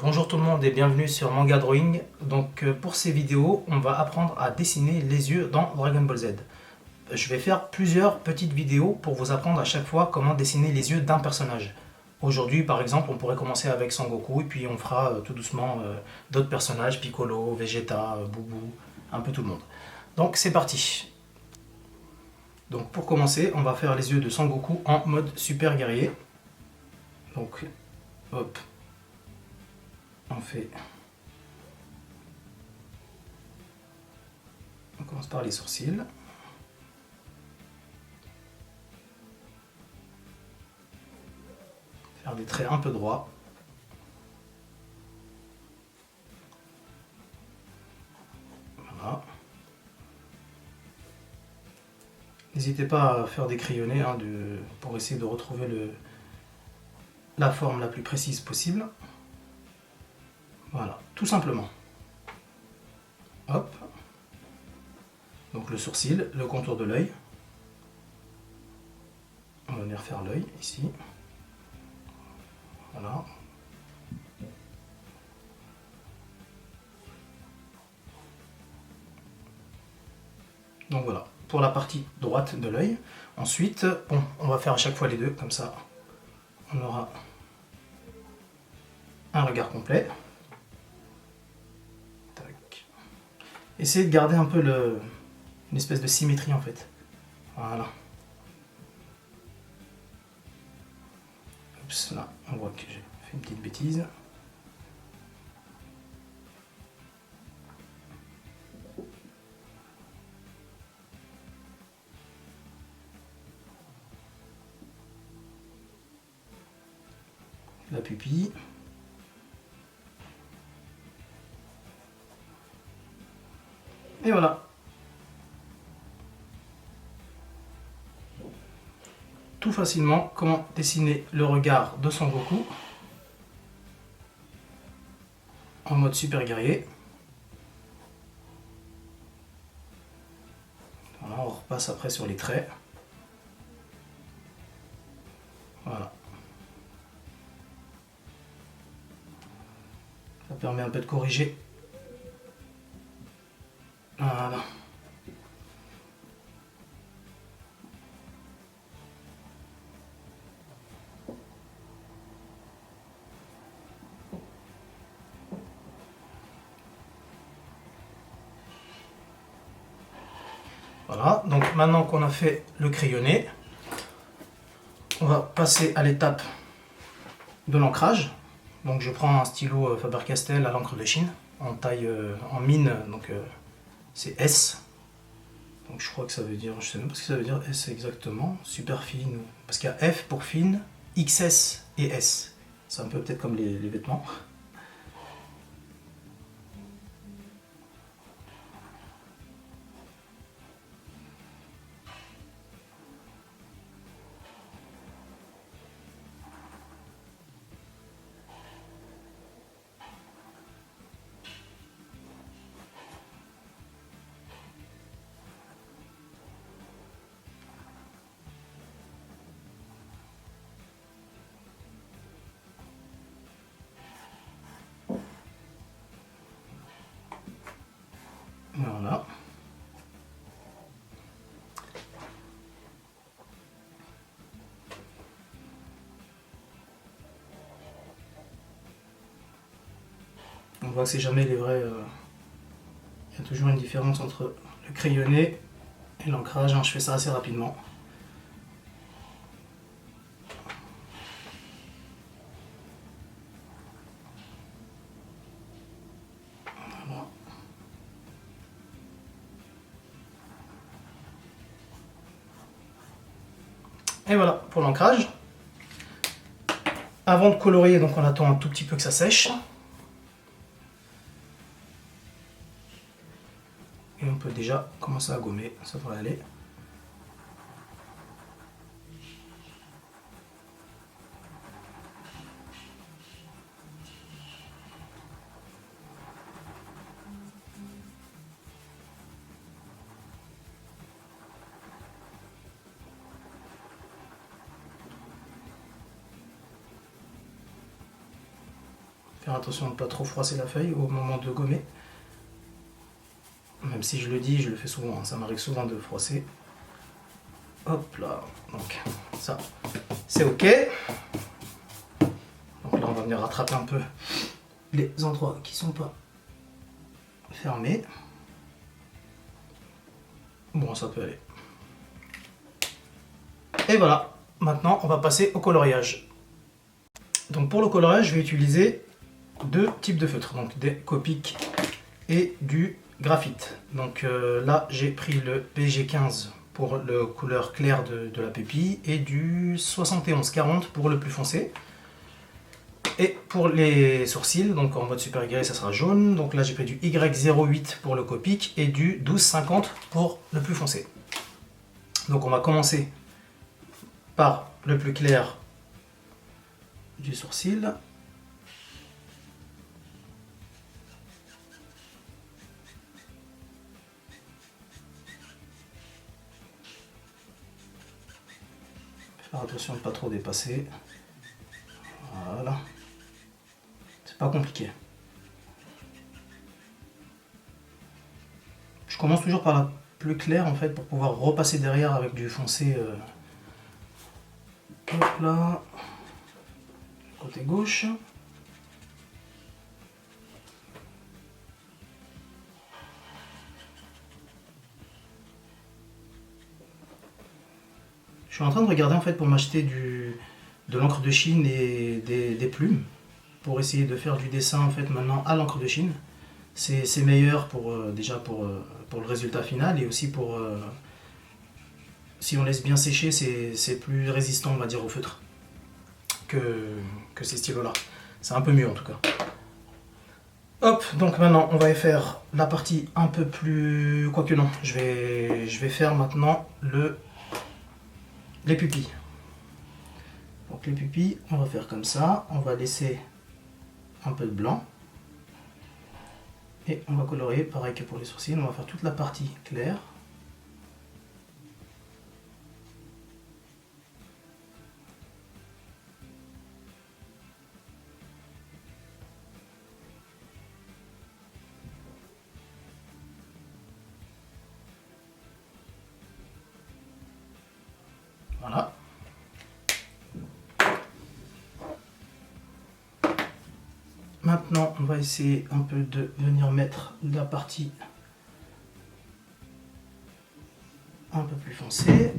Bonjour tout le monde et bienvenue sur Manga Drawing. Donc pour ces vidéos, on va apprendre à dessiner les yeux dans Dragon Ball Z. Je vais faire plusieurs petites vidéos pour vous apprendre à chaque fois comment dessiner les yeux d'un personnage. Aujourd'hui par exemple, on pourrait commencer avec Sangoku et puis on fera tout doucement d'autres personnages, Piccolo, Vegeta, Boubou, un peu tout le monde. Donc c'est parti. Donc pour commencer, on va faire les yeux de Sangoku en mode super guerrier. Donc hop. On commence par les sourcils. Faire des traits un peu droits. Voilà. N'hésitez pas à faire des crayonnés pour essayer de retrouver la forme la plus précise possible. Voilà, tout simplement. Hop. Donc le sourcil, le contour de l'œil. On va venir faire l'œil ici. Voilà. Donc voilà, pour la partie droite de l'œil. Ensuite, bon, on va faire à chaque fois les deux, comme ça on aura un regard complet. Tac. Essayez de garder un peu une espèce de symétrie en fait. Voilà. Oups, là, on voit que j'ai fait une petite bêtise. La pupille. Et voilà. Tout facilement comment dessiner le regard de Sangoku en mode super guerrier. Voilà, on repasse après sur les traits. Voilà. Ça permet un peu de corriger. Voilà. Voilà, donc maintenant qu'on a fait le crayonné, on va passer à l'étape de l'ancrage. Donc je prends un stylo Faber-Castell à l'encre de Chine, en taille, en mine, donc c'est S. Donc je crois que ça veut dire, je sais même pas ce que ça veut dire S exactement, super fine, parce qu'il y a F pour fine, XS et S. C'est un peu peut-être comme les vêtements. Voilà. On voit que c'est jamais les vrais. Il y a toujours une différence entre le crayonné et l'ancrage. Je fais ça assez rapidement. Voilà. Et voilà pour l'ancrage. Avant de colorier, donc on attend un tout petit peu que ça sèche. Et on peut déjà commencer à gommer, ça devrait aller. Faire attention de ne pas trop froisser la feuille au moment de gommer. Même si je le dis, je le fais souvent, hein, ça m'arrive souvent de froisser. Hop là, donc ça c'est ok. Donc là on va venir rattraper un peu les endroits qui sont pas fermés. Bon, ça peut aller. Et voilà, maintenant on va passer au coloriage. Donc pour le coloriage, je vais utiliser deux types de feutres, donc des Copic et du graphite. Donc là j'ai pris le PG15 pour le couleur claire de la pupille et du 7140 pour le plus foncé. Et pour les sourcils, donc en mode super aiguisé, ça sera jaune. Donc là j'ai pris du Y08 pour le Copic et du 1250 pour le plus foncé. Donc on va commencer par le plus clair du sourcil. Faire attention de ne pas trop dépasser. Voilà. C'est pas compliqué. Je commence toujours par la plus claire en fait pour pouvoir repasser derrière avec du foncé. Hop là. Côté gauche. Je suis en train de regarder en fait pour m'acheter de l'encre de Chine et des plumes pour essayer de faire du dessin en fait maintenant à l'encre de Chine. C'est meilleur pour déjà pour le résultat final et aussi pour si on laisse bien sécher, c'est plus résistant on va dire au feutre que ces stylos là. C'est un peu mieux en tout cas. Hop, donc maintenant on va faire la partie un peu plus... Quoique non, je vais faire maintenant les pupilles. Donc les pupilles, on va faire comme ça, on va laisser un peu de blanc. Et on va colorier, pareil que pour les sourcils, on va faire toute la partie claire. Voilà. Maintenant, on va essayer un peu de venir mettre la partie un peu plus foncée.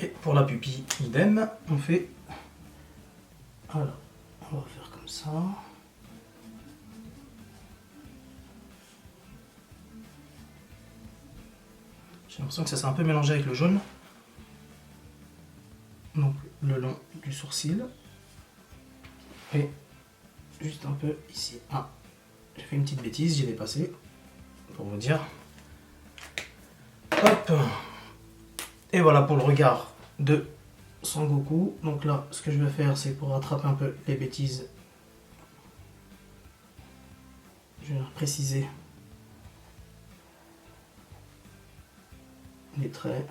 Et pour la pupille, idem, on fait... Voilà, on va faire comme ça. J'ai l'impression que ça s'est un peu mélangé avec le jaune. Donc le long du sourcil. Et juste un peu ici. Ah, j'ai fait une petite bêtise, j'ai dépassé. Pour vous dire. Hop. Et voilà pour le regard de Son Goku. Donc là, ce que je vais faire, c'est pour rattraper un peu les bêtises. Je vais préciser les traits.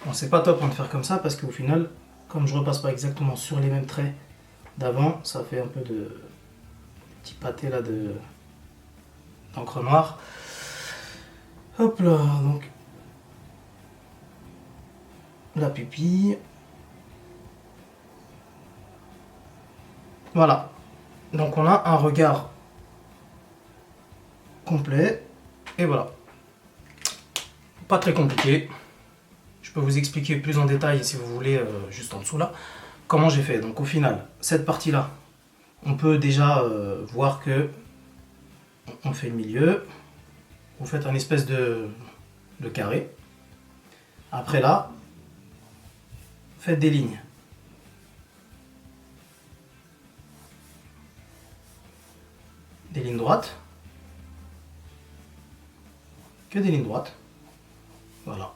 Bon, c'est pas top de faire comme ça parce qu'au final, comme je repasse pas exactement sur les mêmes traits d'avant, ça fait un peu de petit pâté là d'encre noire. Hop là, donc la pupille. Voilà, donc on a un regard complet et voilà. Pas très compliqué. Je peux vous expliquer plus en détail si vous voulez, juste en dessous là, comment j'ai fait. Donc au final, cette partie là, on peut déjà voir que on fait le milieu. Vous faites un espèce de carré. Après là, faites des lignes. Des lignes droites. Que des lignes droites. Voilà.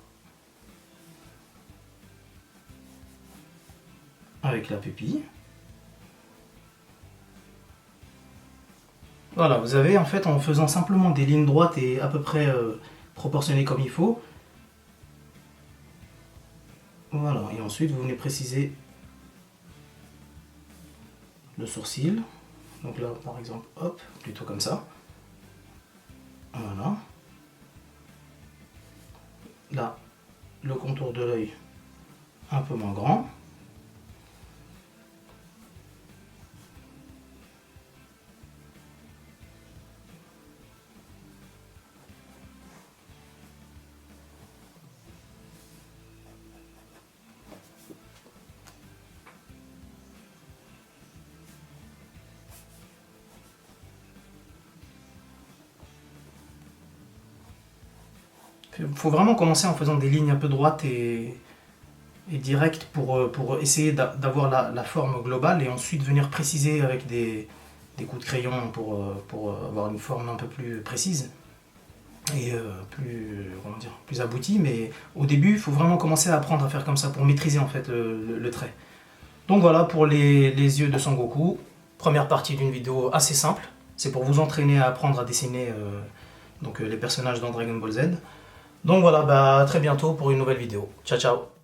Avec la pupille. Voilà, vous avez en fait en faisant simplement des lignes droites et à peu près proportionnées comme il faut. Voilà, et ensuite vous venez préciser le sourcil. Donc là par exemple, hop, plutôt comme ça. Voilà. Là, le contour de l'œil un peu moins grand. Il faut vraiment commencer en faisant des lignes un peu droites et directes pour essayer d'avoir la forme globale et ensuite venir préciser avec des coups de crayon pour avoir une forme un peu plus précise et plus aboutie. Mais au début, il faut vraiment commencer à apprendre à faire comme ça pour maîtriser en fait le trait. Donc voilà pour les yeux de Son Goku. Première partie d'une vidéo assez simple. C'est pour vous entraîner à apprendre à dessiner les personnages dans Dragon Ball Z. Donc voilà, à très bientôt pour une nouvelle vidéo. Ciao ciao.